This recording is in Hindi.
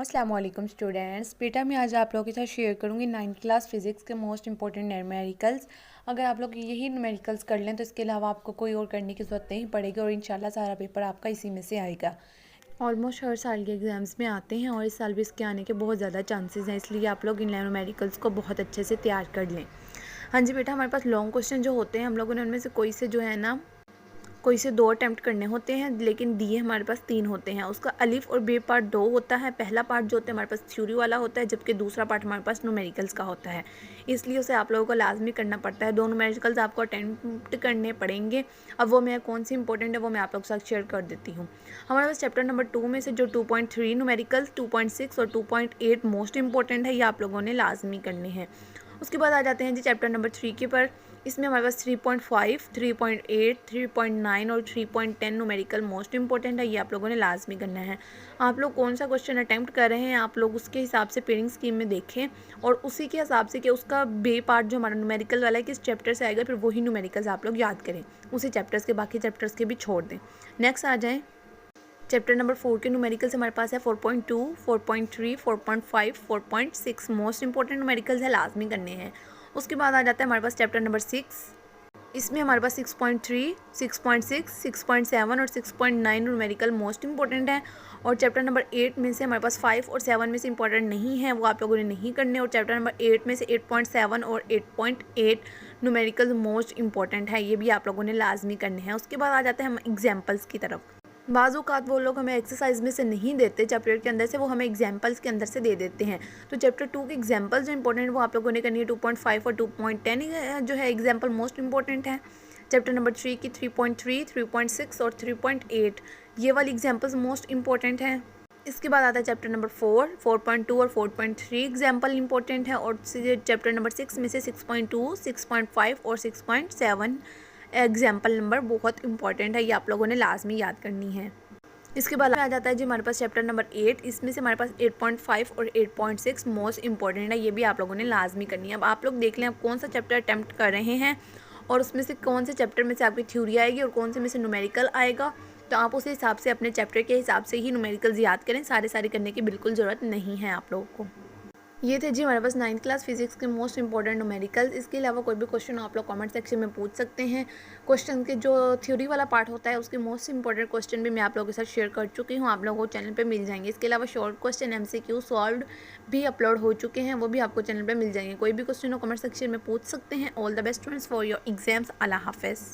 अस्सलाम वालेकुम स्टूडेंट्स। बेटा मैं आज आप लोगों के साथ शेयर करूंगी 9th क्लास फिज़िक्स के मोस्ट इंपॉर्टेंट न्यूमेरिकल्स। अगर आप लोग यही न्यूमेरिकल्स कर लें तो इसके अलावा आपको कोई और करने की ज़रूरत नहीं पड़ेगी और इंशाल्लाह सारा पेपर आपका इसी में से आएगा। ऑलमोस्ट हर साल के एग्ज़ाम्स में आते हैं और इस साल भी इसके आने के बहुत ज़्यादा चांसेस हैं, इसलिए आप लोग इन न्यूमेरिकल्स को बहुत अच्छे से तैयार कर लें। हाँ जी बेटा, हमारे पास लॉन्ग क्वेश्चन जो होते हैं हम लोगों ने उनमें से कोई से 2 अटैम्प्ट करने होते हैं, लेकिन दिए हमारे पास 3 होते हैं। उसका अलिफ और बे पार्ट 2 होता है। पहला पार्ट जो होता है हमारे पास थ्योरी वाला होता है, जबकि दूसरा पार्ट हमारे पास न्यूमेरिकल्स का होता है। इसलिए उसे आप लोगों को लाजमी करना पड़ता है। 2 न्यूमेरिकल्स आपको अटैम्प्ट करने पड़ेंगे। अब वो मैं कौन सी इंपॉर्टेंट है वो मैं आप लोगों के साथ शेयर कर देती हूँ। हमारे पास चैप्टर नंबर 2 में से जो 2.3 न्यूमेरिकल्स, 2.6 और 2.8 मोस्ट इंपॉर्टेंट है, ये आप लोगों ने लाजमी करने हैं। उसके बाद आ जाते हैं जी चैप्टर नंबर 3 के पर। इसमें हमारे पास 3.5, 3.8, 3.9 और 3.10 न्यूमेरिकल मोस्ट इंपॉर्टेंट है, ये आप लोगों ने लाजमी करना है। आप लोग कौन सा क्वेश्चन अटैम्प्ट कर रहे हैं आप लोग उसके हिसाब से पेयरिंग स्कीम में देखें और उसी के हिसाब से कि उसका बे पार्ट जो हमारा न्यूमेरिकल वाला है किस चैप्टर से आएगा, फिर वही न्यूमेरिकल्स आप लोग याद करें। उसी चैप्टर्स के बाकी चैप्टर्स के भी छोड़ दें। नेक्स्ट आ जाएँ चैप्टर नंबर 4 के न्यूमेरिकल्स हमारे पास है 4.2, 4.3, 4.5, 4.6 मोस्ट इंपॉर्टेंट न्यूमेरिकल्स है, लाजमी करने हैं। उसके बाद आ जाता है हमारे पास चैप्टर नंबर 6। इसमें हमारे पास 6.3, 6.6, 6.7 और 6.9 न्यूमेरिकल मोस्ट इंपॉर्टेंट है। और चैप्टर नंबर 8 में से हमारे पास 5 और 7 में से इंपॉर्टेंट नहीं है, वो आप लोगों ने नहीं करने। और चैप्टर नंबर 8 में से 8.7 और 8.8 न्यूमेरिकल मोस्ट इंपॉर्टेंट है, ये भी आप लोगों ने लाजमी करने हैं। उसके बाद आ जाते हैं हम एग्जाम्पल्स की तरफ। बाज़-औक़ात वो लोग हमें एक्सरसाइज में से नहीं देते चैप्टर के अंदर से, वो हमें एग्जाम्पल्स के अंदर से दे देते हैं। तो चैप्टर 2 के एग्जाम्पल्स जो इंपॉर्टेंट वो आप लोगों ने करनी है। 2.5 और 2.10 जो है एग्जाम्पल मोस्ट इंपॉर्टेंट है। चैप्टर नंबर 3 की 3.3, 3.6 और 3.8 ये वाली एग्जाम्पल्स मोस्ट इंपॉर्टेंट हैं। इसके बाद आता है चैप्टर नंबर 4, 4.2 और 4.3 एग्जाम्पल इंपॉर्टेंट है। और चैप्टर नंबर 6 में से 6.2, 6.5 और 6.7 एग्जाम्पल नंबर बहुत इंपॉर्टेंट है, ये आप लोगों ने लाजमी याद करनी है। इसके बाद आ जाता है जी हमारे पास चैप्टर नंबर 8। इसमें से हमारे पास 8.5 और 8.6 मोस्ट इंपॉर्टेंट है, ये भी आप लोगों ने लाजमी करनी है। अब आप लोग देख लें आप कौन सा चैप्टर अटैम्प्ट कर रहे हैं और उसमें से कौन से चैप्टर में से आपकी थ्योरी आएगी और कौन से में से न्यूमेरिकल आएगा। तो आप उस हिसाब से अपने चैप्टर के हिसाब से ही न्यूमेरिकल्स याद करें, सारे करने की बिल्कुल ज़रूरत नहीं है आप लोगों को। ये थे जी हमारे पास 9th क्लास फिजिक्स के मोस्ट इंपॉर्टेंट न्यूमेरिकल्स। इसके अलावा कोई भी क्वेश्चन आप लोग कमेंट सेक्शन में पूछ सकते हैं। क्वेश्चन के जो थ्योरी वाला पार्ट होता है उसके मोस्ट इंपॉर्टेंट क्वेश्चन भी मैं आप लोगों के साथ शेयर कर चुकी हूँ, आप लोगों को चैनल पे मिल जाएंगे। इसके अलावा शॉर्ट क्वेश्चन MCQ सॉल्व भी अपलोड हो चुके हैं, वो भी आपको चैनल पर मिल जाएंगे। कोई भी क्वेश्चन हो कमेंट सेक्शन में पूछ सकते हैं। All the best friends for your exams. अल्लाह हाफिज़।